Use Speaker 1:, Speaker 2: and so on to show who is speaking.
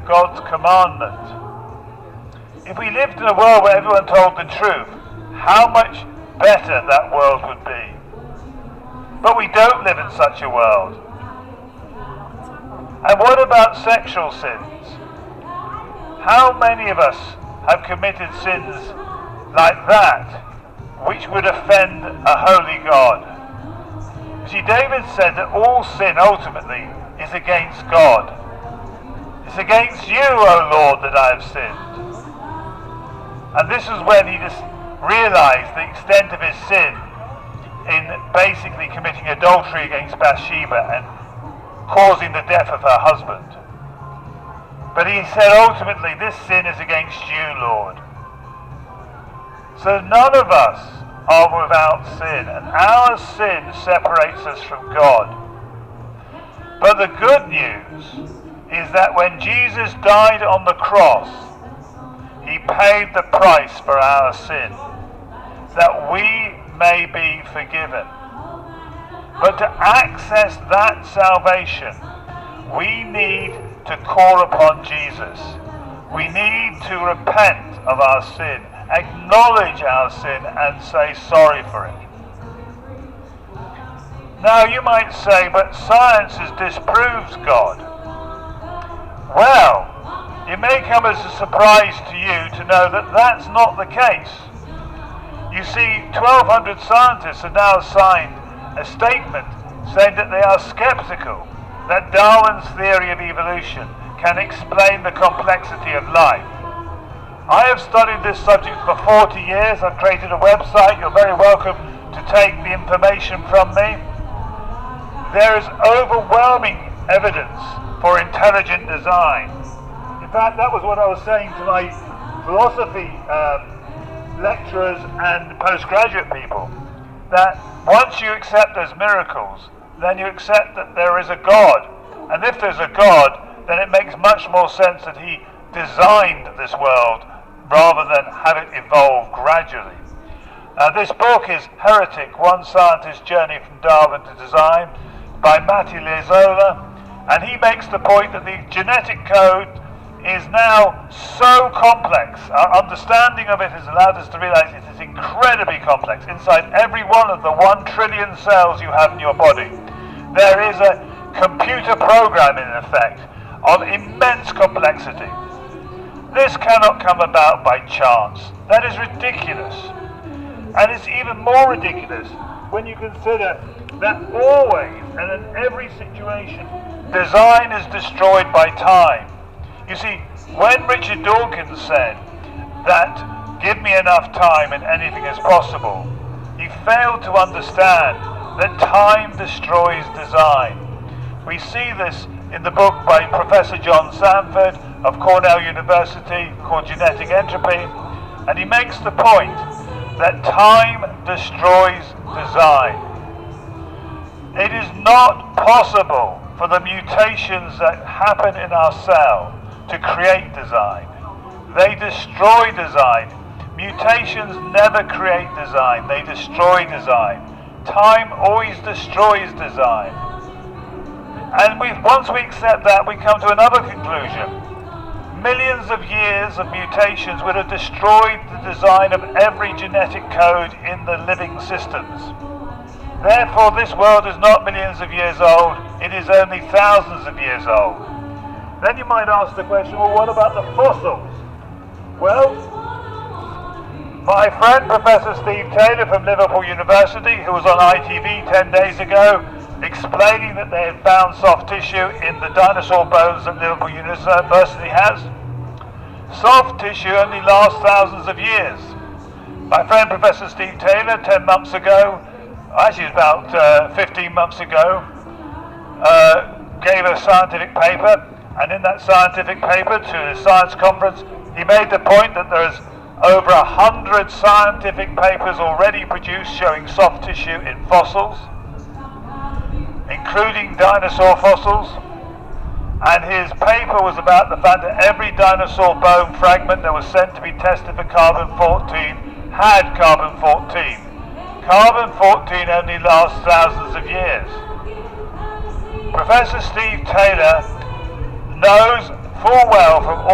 Speaker 1: God's commandment. If we lived in a world where everyone told the truth, how much better that world would be. But we don't live in such a world. And what about sexual sins? How many of us have committed sins like that, which would offend a holy God? You see, David said that all sin ultimately is against God. It's against you, O Lord, that I have sinned. And this is when he just realized the extent of his sin in basically committing adultery against Bathsheba and causing the death of her husband. But he said ultimately, this sin is against you, Lord. So none of us are without sin, and our sin separates us from God. But the good news is that when Jesus died on the cross, he paid the price for our sin, that we may be forgiven. But to access that salvation, we need to call upon Jesus. We need to repent of our sin, acknowledge our sin, and say sorry for it. Now you might say, but science has disproved God. Well, it may come as a surprise to you to know that that's not the case. You see, 1,200 scientists have now signed a statement saying that they are skeptical that Darwin's theory of evolution can explain the complexity of life. I have studied this subject for 40 years. I've created a website. You're very welcome to take the information from me. There is overwhelming evidence for intelligent design. In fact, that was what I was saying to my philosophy lecturers and postgraduate people, that once you accept those miracles, then you accept that there is a God. And if there's a God, then it makes much more sense that he designed this world rather than have it evolve gradually. This book is Heretic, One Scientist's Journey from Darwin to Design by Matti Liesola, and he makes the point that the genetic code is now so complex. Our understanding of it has allowed us to realize it is incredibly complex. Inside every one of the 1 trillion cells you have in your body, there is a computer program in effect of immense complexity. This cannot come about by chance. That is ridiculous. And it's even more ridiculous when you consider that always and in every situation, design is destroyed by time. You see, when Richard Dawkins said that give me enough time and anything is possible, he failed to understand that time destroys design. We see this in the book by Professor John Sanford of Cornell University called Genetic Entropy, and he makes the point that time destroys design. It is not possible for the mutations that happen in our cell to create design. They destroy design. Mutations never create design, they destroy design. Time always destroys design. And once we accept that, we come to another conclusion. Millions of years of mutations would have destroyed the design of every genetic code in the living systems. Therefore, this world is not millions of years old, it is only thousands of years old. Then you might ask the question, well, what about the fossils? Well, my friend Professor Steve Taylor from Liverpool University, who was on ITV 10 days ago, explaining that they had found soft tissue in the dinosaur bones that Liverpool University has. Soft tissue only lasts thousands of years. My friend Professor Steve Taylor, 10 months ago, actually about 15 months ago, gave a scientific paper, and in that scientific paper to the science conference, he made the point that there is over 100 scientific papers already produced showing soft tissue in fossils, including dinosaur fossils, and his paper was about the fact that every dinosaur bone fragment that was sent to be tested for carbon-14 had carbon-14. Carbon-14 only lasts thousands of years. Professor Steve Taylor knows full well from all